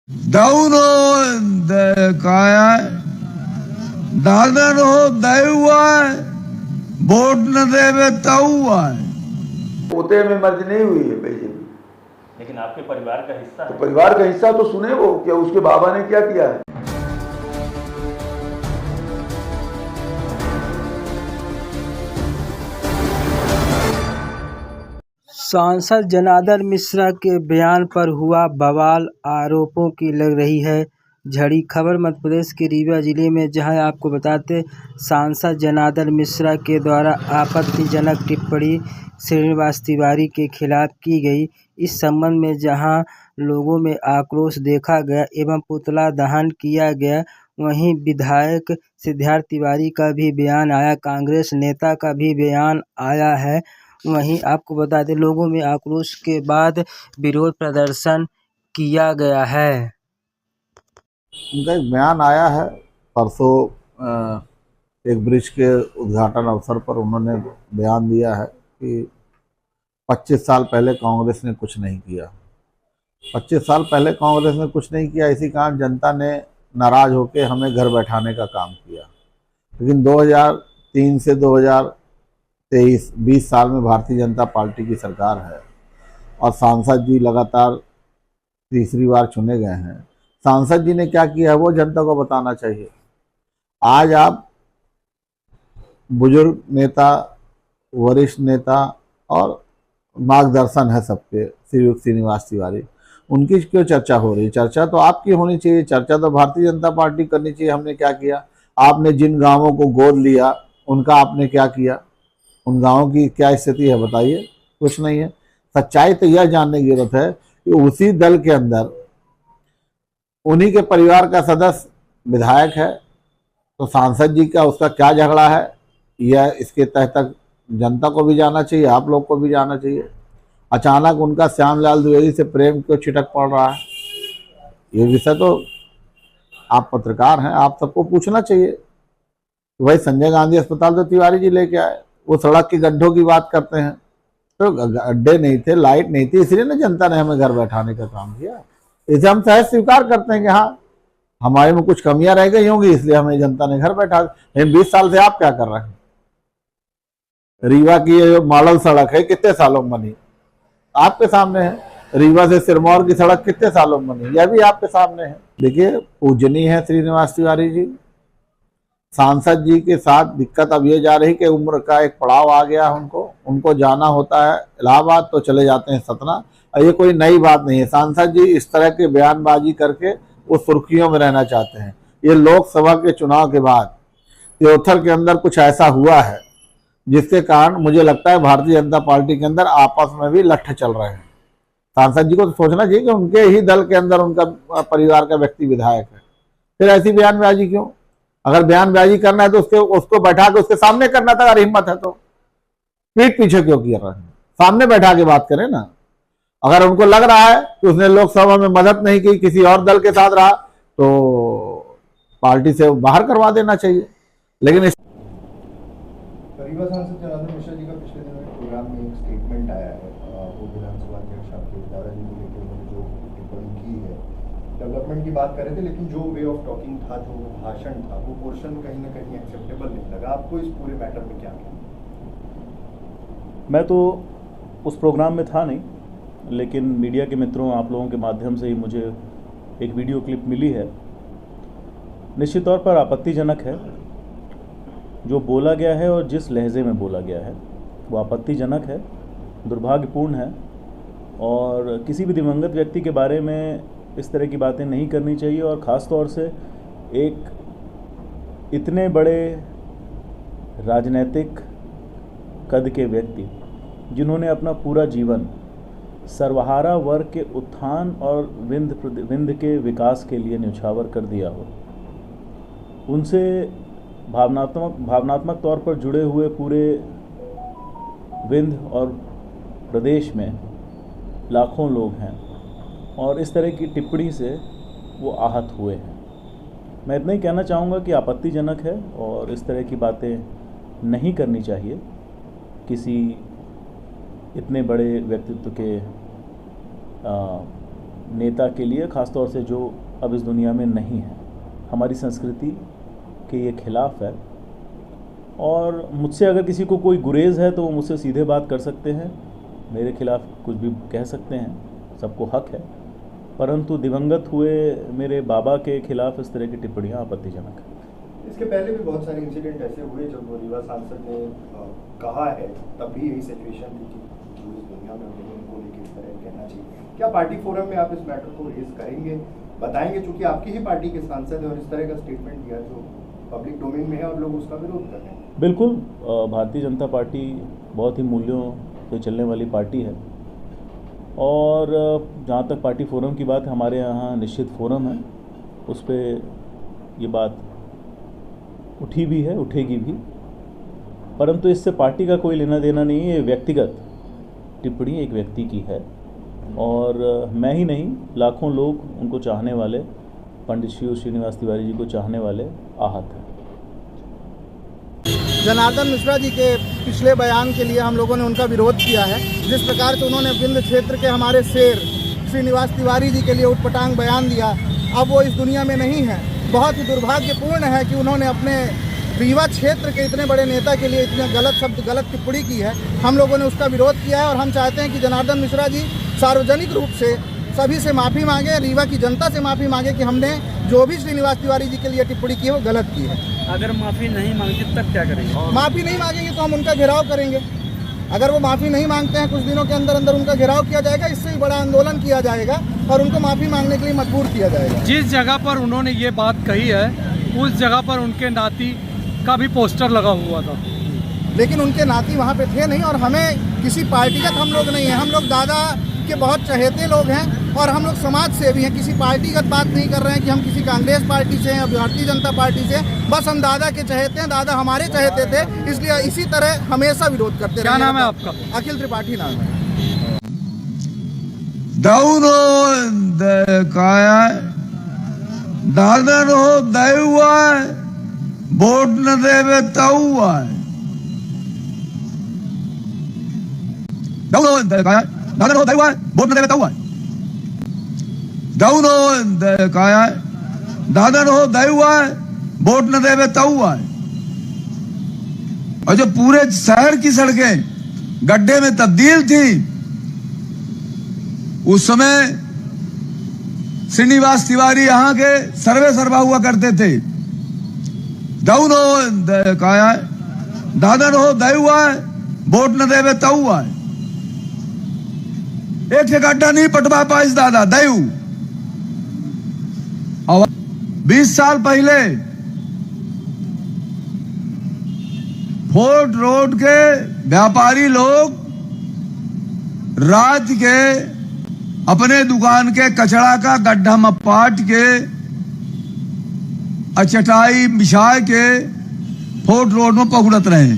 दौनो काया दादन हो दयुआ वोट न देवे तहुआ। पोते में मर्ज नहीं हुई है बेशक, लेकिन आपके परिवार का हिस्सा तो है। परिवार का हिस्सा तो सुने वो क्या उसके बाबा ने क्या किया है। सांसद जनार्दन मिश्रा के बयान पर हुआ बवाल, आरोपों की लग रही है झड़ी। खबर मध्य प्रदेश के रीवा जिले में, जहां आपको बताते सांसद जनार्दन मिश्रा के द्वारा आपत्तिजनक टिप्पणी श्रीनिवास तिवारी के खिलाफ की गई। इस संबंध में जहां लोगों में आक्रोश देखा गया एवं पुतला दहन किया गया, वहीं विधायक सिद्धार्थ तिवारी का भी बयान आया, कांग्रेस नेता का भी बयान आया है। वहीं आपको बता दें, लोगों में आक्रोश के बाद विरोध प्रदर्शन किया गया है। उनका एक बयान आया है परसों, एक ब्रिज के उद्घाटन अवसर पर उन्होंने बयान दिया है कि 25 साल पहले कांग्रेस ने कुछ नहीं किया। 25 साल पहले कांग्रेस ने कुछ नहीं किया, इसी कारण जनता ने नाराज होकर हमें घर बैठाने का काम किया। लेकिन 2003 से 2023 20 साल में भारतीय जनता पार्टी की सरकार है और सांसद जी लगातार तीसरी बार चुने गए हैं। सांसद जी ने क्या किया है वो जनता को बताना चाहिए। आज आप बुजुर्ग नेता, वरिष्ठ नेता और मार्गदर्शन है सबके, श्रीनिवास तिवारी, उनकी क्यों चर्चा हो रही? चर्चा तो आपकी होनी चाहिए, चर्चा तो भारतीय जनता पार्टी करनी चाहिए। हमने क्या किया? आपने जिन गांवों को गोद लिया उनका आपने क्या किया? उन गांवों की क्या स्थिति है बताइए? कुछ नहीं है। सच्चाई तो यह जानने की जरूरत है कि उसी दल के अंदर उन्हीं के परिवार का सदस्य विधायक है, तो सांसद जी का उसका क्या झगड़ा है, यह इसके तह तक जनता को भी जाना चाहिए, आप लोग को भी जाना चाहिए। अचानक उनका श्यामलाल द्विवेदी से प्रेम क्यों छिटक पड़ रहा है, ये विषय तो आप पत्रकार हैं, आप सबको पूछना चाहिए। वही संजय गांधी अस्पताल तो तिवारी जी लेके आए, वो सड़क के गड्ढों की बात करते हैं, तो गड्ढे नहीं थे, लाइट नहीं थी, इसलिए ना जनता ने हमें घर बैठाने का काम किया। इसे हम सहज स्वीकार करते हैं कि हाँ हमारे में कुछ कमियां रह गई होंगी, इसलिए हमें जनता ने घर बैठा। लेकिन 20 साल से आप क्या कर रहे हैं? रीवा की ये मॉडल सड़क है, कितने सालों में बनी? आपके सामने है। रीवा से सिरमौर की सड़क कितने सालों में बनी? यह भी आपके सामने है। देखिए, पूजनीय है श्रीनिवास तिवारी जी। सांसद जी के साथ दिक्कत अब ये जा रही कि उम्र का एक पड़ाव आ गया है, उनको जाना होता है इलाहाबाद तो चले जाते हैं सतना। ये कोई नई बात नहीं है। सांसद जी इस तरह के बयानबाजी करके वो सुर्खियों में रहना चाहते हैं। ये लोकसभा के चुनाव के बाद त्योथर के अंदर कुछ ऐसा हुआ है जिसके कारण मुझे लगता है भारतीय जनता पार्टी के अंदर आपस में भी लट्ठ चल रहे हैं। सांसद जी को तो सोचना चाहिए कि उनके ही दल के अंदर उनका परिवार का व्यक्ति विधायक है, फिर ऐसी बयानबाजी क्यों? अगर बयानबाजी करना है तो उसको बैठा के उसके सामने करना था। अगर हिम्मत है तो पीठ पीछे क्यों कर रहे हैं? सामने बैठा के बात करें ना। अगर उनको लग रहा है कि उसने लोकसभा में मदद नहीं की, किसी और दल के साथ रहा, तो पार्टी से बाहर करवा देना चाहिए। लेकिन रीवा सांसद जनार्दन मिश्रा जी का पिछले दिनों एक प्रोग्राम में एक स्टेटमेंट आया है, वो विधानसभा अध्यक्ष आपके दादाजी को लेकर उन्होंने जो टिप्पणी की है, डेवलपमेंट की बात कर रहे थे, लेकिन जो वे ऑफ टॉकिंग था, जो भाषण था, वो पोर्शन कहीं ना कहीं एक्सेप्टेबल नहीं लगा। आपको इस पूरे मैटर में क्या कहना? मैं तो उस प्रोग्राम में था नहीं, लेकिन मीडिया के मित्रों, आप लोगों के माध्यम से ही मुझे एक वीडियो क्लिप मिली है। निश्चित तौर पर आपत्तिजनक है जो बोला गया है और जिस लहजे में बोला गया है, वो आपत्तिजनक है, दुर्भाग्यपूर्ण है। और किसी भी दिवंगत व्यक्ति के बारे में इस तरह की बातें नहीं करनी चाहिए, और ख़ास तौर से एक इतने बड़े राजनीतिक कद के व्यक्ति जिन्होंने अपना पूरा जीवन सर्वहारा वर्ग के उत्थान और विंध्य के विकास के लिए न्यौछावर कर दिया हो, उनसे भावनात्मक तौर पर जुड़े हुए पूरे विंध्य और प्रदेश में लाखों लोग हैं, और इस तरह की टिप्पणी से वो आहत हुए हैं। मैं इतना ही कहना चाहूँगा कि आपत्तिजनक है और इस तरह की बातें नहीं करनी चाहिए किसी इतने बड़े व्यक्तित्व के नेता के लिए, ख़ासतौर से जो अब इस दुनिया में नहीं है। हमारी संस्कृति के ये खिलाफ है और मुझसे अगर किसी को कोई गुरेज है तो वो मुझसे सीधे बात कर सकते हैं, मेरे खिलाफ कुछ भी कह सकते हैं, सबको हक है। परंतु दिवंगत हुए मेरे बाबा के खिलाफ इस तरह की टिप्पणियाँ आपत्तिजनक है। इसके पहले भी बहुत सारे इंसिडेंट ऐसे हुए जब वो रीवा सांसद ने कहा है, तब भी यही सिचुएशन थी कि जो इस दुनिया में उनको लेकर इस तरह कहना चाहिए। क्या पार्टी फोरम में आप इस मैटर को रेज करेंगे, बताएंगे, चूंकि आपकी ही पार्टी के सांसद है और इस तरह का स्टेटमेंट दिया जो पब्लिक डोमेन में है और लोग उसका विरोध कर रहे हैं? बिल्कुल, भारतीय जनता पार्टी बहुत ही मूल्यों पे चलने वाली पार्टी है और जहाँ तक पार्टी फोरम की बात है, हमारे यहाँ निश्चित फोरम है, उस पर ये बात उठी भी है, उठेगी भी। परंतु इससे पार्टी का कोई लेना देना नहीं है। ये व्यक्तिगत टिप्पणी एक व्यक्ति की है और मैं ही नहीं, लाखों लोग, उनको चाहने वाले, पंडित शिव श्रीनिवास तिवारी जी को चाहने वाले आहत हैं। जनार्दन मिश्रा जी के पिछले बयान के लिए हम लोगों ने उनका विरोध किया है। जिस प्रकार से उन्होंने विंध्य क्षेत्र के हमारे शेर श्रीनिवास तिवारी जी के लिए उटपटांग बयान दिया, अब वो इस दुनिया में नहीं है। बहुत ही दुर्भाग्यपूर्ण है कि उन्होंने अपने रीवा क्षेत्र के इतने बड़े नेता के लिए इतने गलत शब्द, गलत टिप्पणी की है। हम लोगों ने उसका विरोध किया है और हम चाहते हैं कि जनार्दन मिश्रा जी सार्वजनिक रूप से सभी से माफ़ी मांगे, रीवा की जनता से माफ़ी मांगे कि हमने जो भी श्रीनिवास तिवारी जी के लिए टिप्पणी की है वो गलत की है। अगर माफ़ी नहीं मांगते तब क्या करेंगे? माफ़ी नहीं मांगेंगे तो हम उनका घेराव करेंगे। अगर वो माफ़ी नहीं मांगते हैं, कुछ दिनों के अंदर अंदर उनका घेराव किया जाएगा, इससे भी बड़ा आंदोलन किया जाएगा और उनको माफ़ी मांगने के लिए मजबूर किया जाएगा। जिस जगह पर उन्होंने ये बात कही है उस जगह पर उनके नाती का भी पोस्टर लगा हुआ था, लेकिन उनके नाती वहाँ पे थे नहीं और हमें किसी पार्टीगत हम लोग नहीं हैं। हम लोग दादा के बहुत चहेते लोग हैं और हम लोग समाज सेवी हैं। किसी पार्टीगत बात नहीं कर रहे हैं कि हम किसी कांग्रेस पार्टी से हैं या भारतीय जनता पार्टी से। बस हम दादा के चहेते हैं, दादा हमारे चहेते थे, इसलिए इसी तरह हमेशा विरोध करते रहे। क्या नाम है आपका? अखिल त्रिपाठी नाम है। दादन हो दैवा वोट न देवे तहुआ दादन हो दैवा वोट न देवे तहुआ दादन हो दैवा वोट न देवे तहुआ। और जो पूरे शहर की सड़कें गड्ढे में तब्दील थी, उस समय श्रीनिवास तिवारी यहाँ के सर्वे सर्वा हुआ करते थे। दादन हो दैवा वोट न देवे तहुआ। एक से गड्ढा नहीं पटवा पाइस दादा दयू। और 20 साल पहले फोर्ट रोड के व्यापारी लोग रात के अपने दुकान के कचरा का गड्ढा में पाट के चटाई बिछा के फोर्ट रोड में पहुंचत रहे।